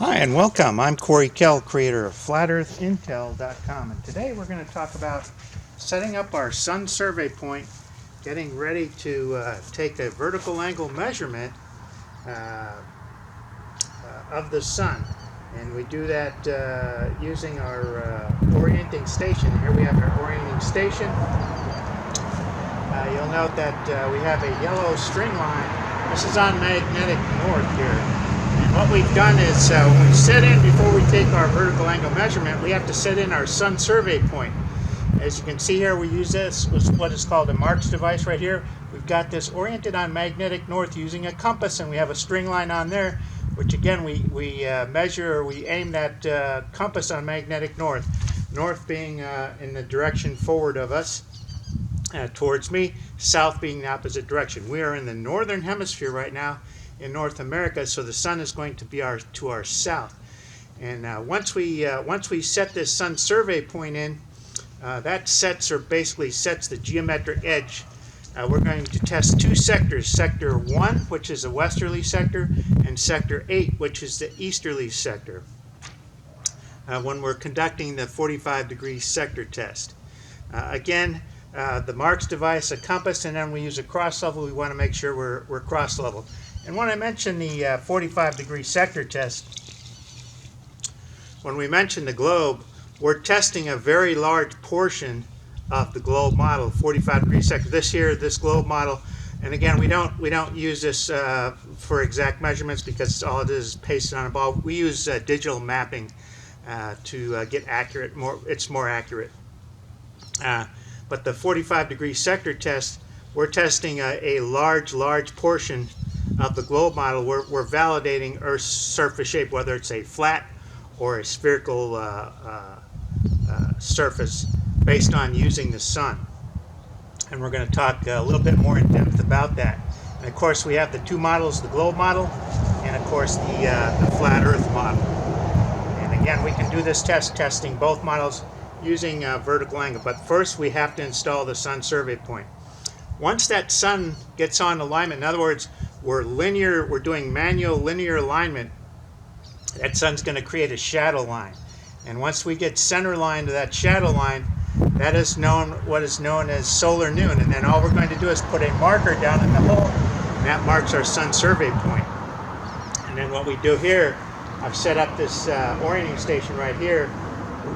Hi and welcome. I'm Corey Kell, creator of FlatEarthIntel.com, and today we're going to talk about setting up our sun survey point, getting ready to take a vertical angle measurement of the sun. And we do that using our orienting station. Here we have our orienting station. You'll note that we have a yellow string line. This is on magnetic north here. And what we've done is when we set in, before we take our vertical angle measurement, we have to set in our sun survey point. As you can see here, we use this, what is called a Marks device right here. We've got this oriented on magnetic north using a compass, and we have a string line on there, which again we measure, or we aim that compass on magnetic north. North being in the direction forward of us. Towards me, south being the opposite direction. We are in the northern hemisphere right now in North America, so the sun is going to be to our south. And once we set this sun survey point in, that basically sets the geometric edge. We're going to test two sectors: Sector 1, which is a westerly sector, and Sector 8, which is the easterly sector, when we're conducting the 45-degree sector test. Again, the Marks device, a compass, and then we use a cross level. We want to make sure we're cross level. And when I mentioned the 45-degree sector test, when we mention the globe, we're testing a very large portion of the globe model, 45-degree sector. This globe model, and again, we don't use this for exact measurements because all it is pasted on a ball. We use digital mapping to get accurate. It's more accurate. But the 45-degree sector test, we're testing a large portion of the globe model. We're validating Earth's surface shape, whether it's a flat or a spherical surface, based on using the sun. And we're going to talk a little bit more in depth about that. And of course, we have the two models: the globe model, and of course the flat Earth model. And again, we can do this testing both models using vertical angle. But first, we have to install the sun survey point. Once that sun gets on alignment, in other words, we're doing manual linear alignment, that sun's going to create a shadow line. And once we get center line to that shadow line, that is what is known as solar noon. And then all we're going to do is put a marker down in the hole, and that marks our sun survey point. And then what we do here, I've set up this orienting station right here.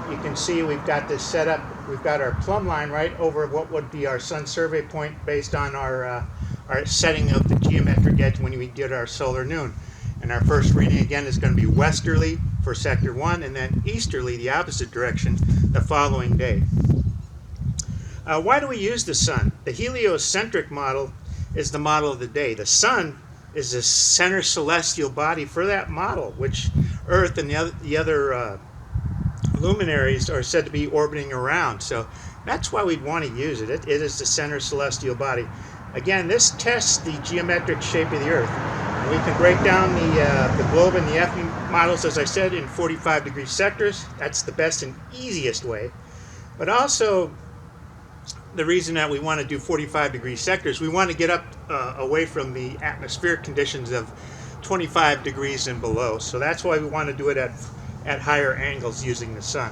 You can see we've got this set up. We've got our plumb line right over what would be our sun survey point based on our setting of the geometric edge when we did our solar noon. And our first reading again is going to be westerly for Sector 1, and then easterly, the opposite direction, the following day. Why do we use the sun? The heliocentric model is the model of the day. The sun is the center celestial body for that model, which Earth and the other luminaries are said to be orbiting around. So that's why we'd want to use it. It is the center celestial body. Again, this tests the geometric shape of the Earth. And we can break down the globe and the F models, as I said, in 45-degree sectors. That's the best and easiest way. But also, the reason that we want to do 45-degree sectors, we want to get up away from the atmospheric conditions of 25 degrees and below. So that's why we want to do it at higher angles using the sun.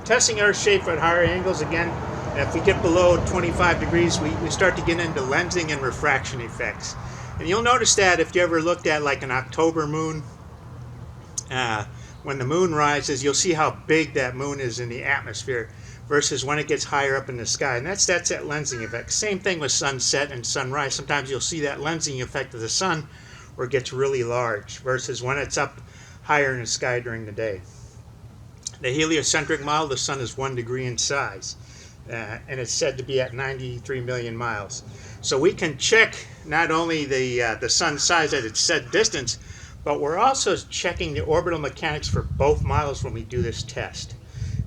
Testing Earth shape at higher angles, again, if we get below 25 degrees, we start to get into lensing and refraction effects. And you'll notice that if you ever looked at like an October moon, when the moon rises, you'll see how big that moon is in the atmosphere versus when it gets higher up in the sky. And that's that lensing effect. Same thing with sunset and sunrise. Sometimes you'll see that lensing effect of the sun where it gets really large versus when it's up higher in the sky during the day. The heliocentric model, the sun is 1 degree in size, and it's said to be at 93 million miles. So we can check not only the sun's size at its set distance, but we're also checking the orbital mechanics for both models when we do this test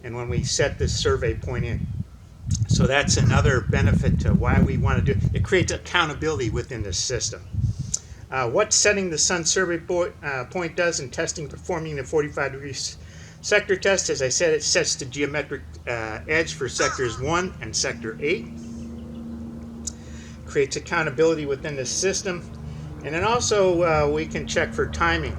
and when we set this survey point in. So that's another benefit to why we want to do it. It creates accountability within the system. What setting the sun survey point does in testing performing the 45-degree sector test, as I said, it sets the geometric edge for sectors 1 and sector 8. Creates accountability within the system. And then also we can check for timing.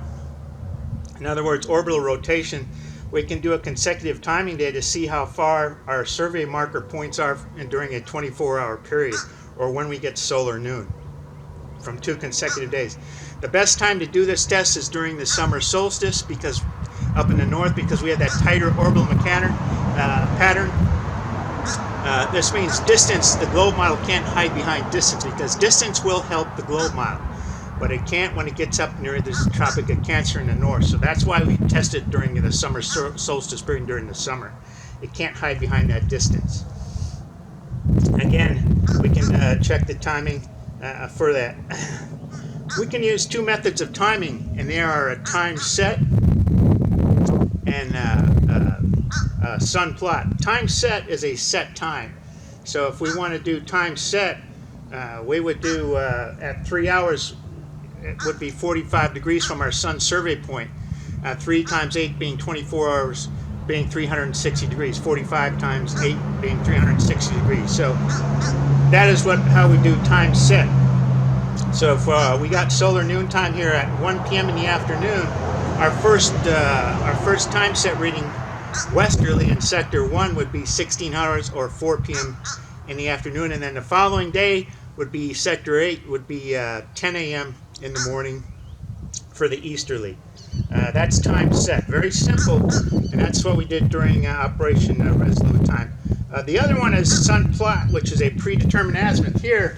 In other words, orbital rotation. We can do a consecutive timing day to see how far our survey marker points are during a 24-hour period, or when we get solar noon from 2 consecutive days. The best time to do this test is during the summer solstice, because up in the north, because we have that tighter orbital pattern. This means distance. The globe model can't hide behind distance, because distance will help the globe model, but it can't when it gets up near the Tropic of Cancer in the north. So that's why we test it during the summer solstice period during the summer. It can't hide behind that distance. Again, we can check the timing for that. We can use 2 methods of timing, and they are a time set and sun plot. Time set is a set time. So if we want to do time set, we would do at 3 hours, it would be 45 degrees from our sun survey point. 3 times 8 being 24 hours, being 360 degrees. 45 times 8 being 360 degrees. So that is how we do time set. So if we got solar noon time here at 1 p.m. in the afternoon, our first time set reading westerly in sector 1 would be 16 hours or 4 p.m. in the afternoon, and then the following day would be sector 8, would be 10 a.m. in the morning for the easterly. That's time set. Very simple, and that's what we did during Operation Resolute Time. The other one is sun plot, which is a predetermined azimuth. Here,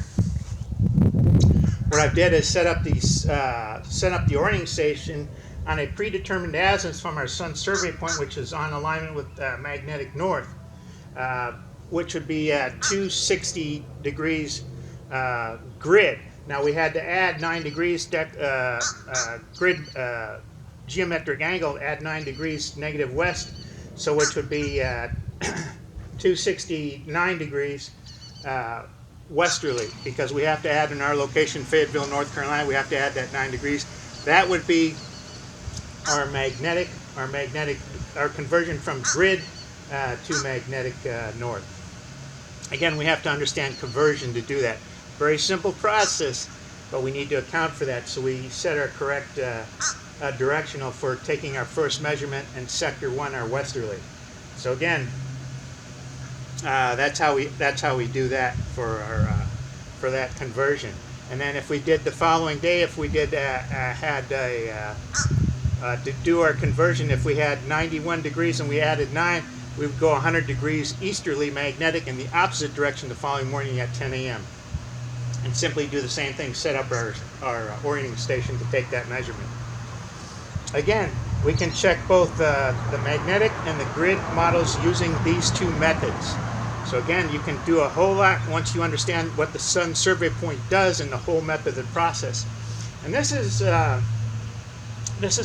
what I did is set up the orienting station on a predetermined azimuth from our sun survey point, which is on alignment with magnetic north, which would be at 260 degrees grid. Now we had to add 9 degrees grid geometric angle, add 9 degrees negative west, so which would be 269 degrees westerly, because we have to add in our location, Fayetteville, North Carolina, we have to add that 9 degrees. That would be our conversion from grid to magnetic north. Again, we have to understand conversion to do that. Very simple process, but we need to account for that. So we set our correct directional for taking our first measurement in sector 1, our westerly. So again, that's how we do that for that conversion. And then if we did the following day, if we did to do our conversion, if we had 91 degrees and we added 9, we would go 100 degrees easterly magnetic in the opposite direction the following morning at 10 a.m. and simply do the same thing, set up our orienting station to take that measurement. Again, we can check both the magnetic and the grid models using these 2 methods. So again, you can do a whole lot once you understand what the sun survey point does and the whole method of process. And this is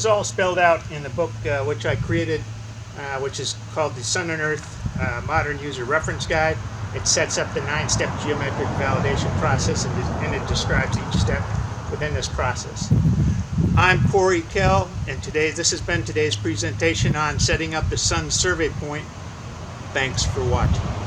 all spelled out in the book which I created, which is called the Sun and Earth Modern User Reference Guide. It sets up the 9-step geometric validation process, and it describes each step within this process. I'm Corey Kell, and this has been today's presentation on setting up the sun survey point. Thanks for watching.